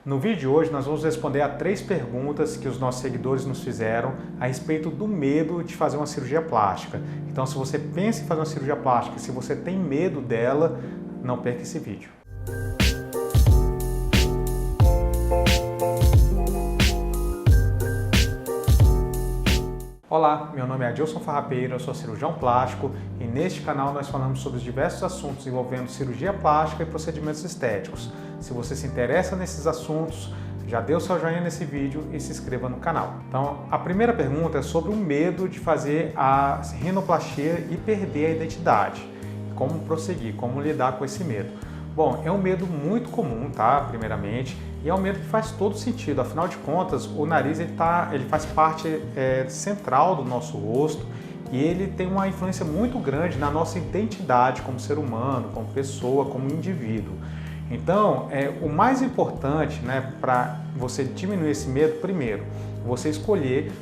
No vídeo de hoje nós vamos responder a 3 perguntas que os nossos seguidores nos fizeram a respeito do medo de fazer uma cirurgia plástica. Então, se você pensa em fazer uma cirurgia plástica, se você tem medo dela, não perca esse vídeo. Olá, meu nome é Adilson Farrapeiro, eu sou cirurgião plástico e neste canal nós falamos sobre os diversos assuntos envolvendo cirurgia plástica e procedimentos estéticos. Se você se interessa nesses assuntos, já dê o seu joinha nesse vídeo e se inscreva no canal. Então, a primeira pergunta é sobre o medo de fazer a rinoplastia e perder a identidade. Como prosseguir, como lidar com esse medo? Bom, é um medo muito comum, tá? Primeiramente, e é um medo que faz todo sentido. Afinal de contas, o nariz ele faz parte central do nosso rosto e ele tem uma influência muito grande na nossa identidade como ser humano, como pessoa, como indivíduo. Então, o mais importante, né, para você diminuir esse medo, primeiro, você escolher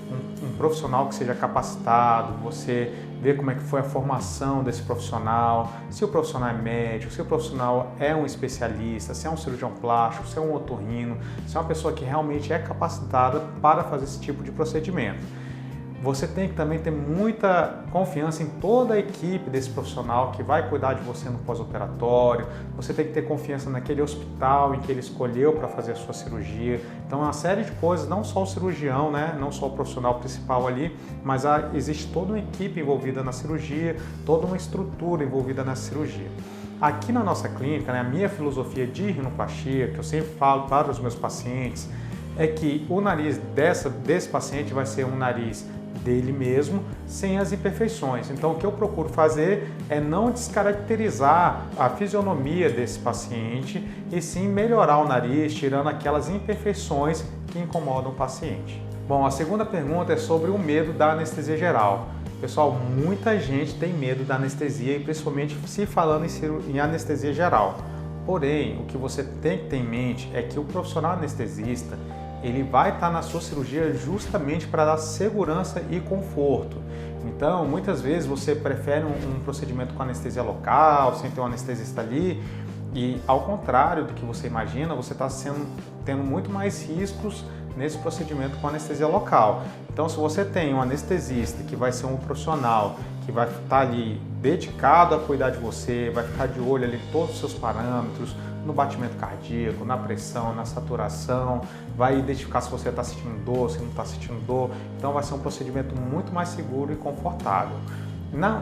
um profissional que seja capacitado, você ver como é que foi a formação desse profissional, se o profissional é médico, se o profissional é um especialista, se é um cirurgião plástico, se é um otorrino, se é uma pessoa que realmente é capacitada para fazer esse tipo de procedimento. Você tem que também ter muita confiança em toda a equipe desse profissional que vai cuidar de você no pós-operatório. Você tem que ter confiança naquele hospital em que ele escolheu para fazer a sua cirurgia. Então, é uma série de coisas, não só o cirurgião, né? Não só o profissional principal ali, mas existe toda uma equipe envolvida na cirurgia, toda uma estrutura envolvida na cirurgia. Aqui na nossa clínica, né, a minha filosofia de rinoplastia, que eu sempre falo para os meus pacientes, é que o nariz desse paciente vai ser um nariz dele mesmo, sem as imperfeições. Então, o que eu procuro fazer é não descaracterizar a fisionomia desse paciente e sim melhorar o nariz, tirando aquelas imperfeições que incomodam o paciente. Bom, a segunda pergunta é sobre o medo da anestesia geral. Pessoal, muita gente tem medo da anestesia e principalmente se falando em anestesia geral. Porém, o que você tem que ter em mente é que o profissional anestesista ele vai estar na sua cirurgia justamente para dar segurança e conforto. Então, muitas vezes você prefere um procedimento com anestesia local, sem ter um anestesista ali, e ao contrário do que você imagina, você está tendo muito mais riscos nesse procedimento com anestesia local. Então, se você tem um anestesista que vai ser um profissional que vai estar ali dedicado a cuidar de você, vai ficar de olho ali em todos os seus parâmetros, no batimento cardíaco, na pressão, na saturação, vai identificar se você está sentindo dor, se não está sentindo dor, então vai ser um procedimento muito mais seguro e confortável.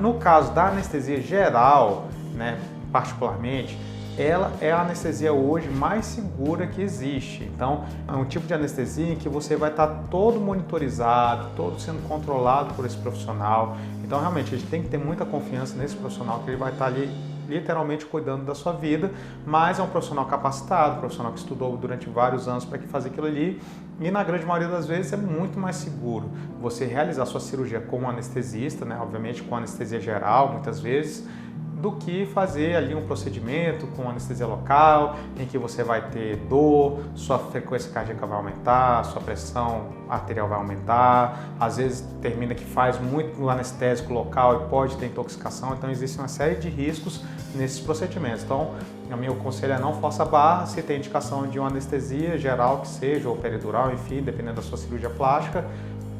No caso da anestesia geral, né, particularmente, ela é a anestesia hoje mais segura que existe. Então, é um tipo de anestesia em que você vai estar todo monitorizado, todo sendo controlado por esse profissional. Então, realmente, a gente tem que ter muita confiança nesse profissional, que ele vai estar ali literalmente cuidando da sua vida, mas é um profissional capacitado, um profissional que estudou durante vários anos para fazer aquilo ali, e na grande maioria das vezes é muito mais seguro você realizar sua cirurgia com um anestesista, né, obviamente com anestesia geral, muitas vezes, do que fazer ali um procedimento com anestesia local, em que você vai ter dor, sua frequência cardíaca vai aumentar, sua pressão arterial vai aumentar, às vezes termina que faz muito no anestésico local e pode ter intoxicação, então existe uma série de riscos nesses procedimentos. Então, o meu conselho é não força a barra, se tem indicação de uma anestesia geral que seja, ou peridural, enfim, dependendo da sua cirurgia plástica,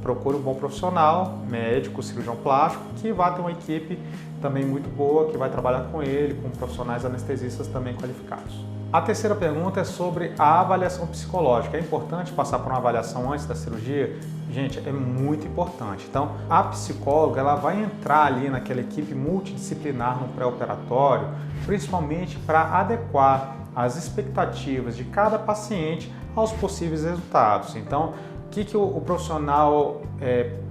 procure um bom profissional, médico, cirurgião plástico, que vai ter uma equipe também muito boa, que vai trabalhar com ele, com profissionais anestesistas também qualificados. A terceira pergunta é sobre a avaliação psicológica. É importante passar por uma avaliação antes da cirurgia? Gente, é muito importante. Então, a psicóloga ela vai entrar ali naquela equipe multidisciplinar no pré-operatório, principalmente para adequar as expectativas de cada paciente aos possíveis resultados. Então, o que o profissional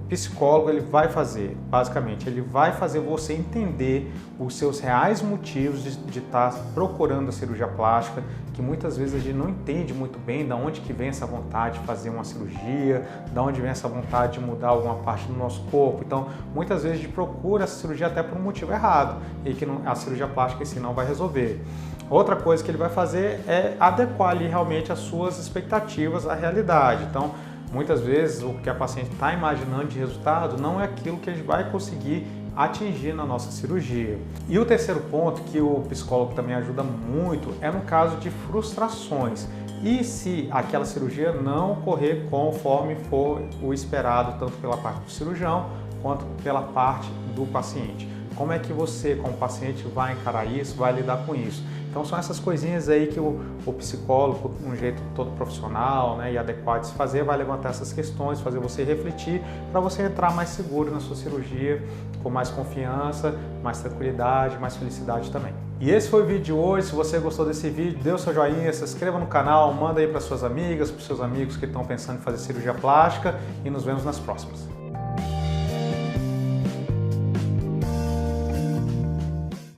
psicólogo ele vai fazer? Basicamente, ele vai fazer você entender os seus reais motivos de estar procurando a cirurgia plástica, que muitas vezes a gente não entende muito bem de onde que vem essa vontade de fazer uma cirurgia, de onde vem essa vontade de mudar alguma parte do nosso corpo. Então, muitas vezes a gente procura essa cirurgia até por um motivo errado e que a cirurgia plástica em si não vai resolver. Outra coisa que ele vai fazer é adequar ali realmente as suas expectativas à realidade. Então, muitas vezes o que a paciente está imaginando de resultado não é aquilo que a gente vai conseguir atingir na nossa cirurgia. E o terceiro ponto que o psicólogo também ajuda muito é no caso de frustrações. e se aquela cirurgia não ocorrer conforme for o esperado, tanto pela parte do cirurgião quanto pela parte do paciente. Como é que você, como paciente, vai encarar isso, vai lidar com isso? Então são essas coisinhas aí que o psicólogo, um jeito todo profissional, né, e adequado de se fazer, vai levantar essas questões, fazer você refletir para você entrar mais seguro na sua cirurgia, com mais confiança, mais tranquilidade, mais felicidade também. E esse foi o vídeo de hoje. Se você gostou desse vídeo, dê o seu joinha, se inscreva no canal, manda aí para suas amigas, para os seus amigos que estão pensando em fazer cirurgia plástica e nos vemos nas próximas.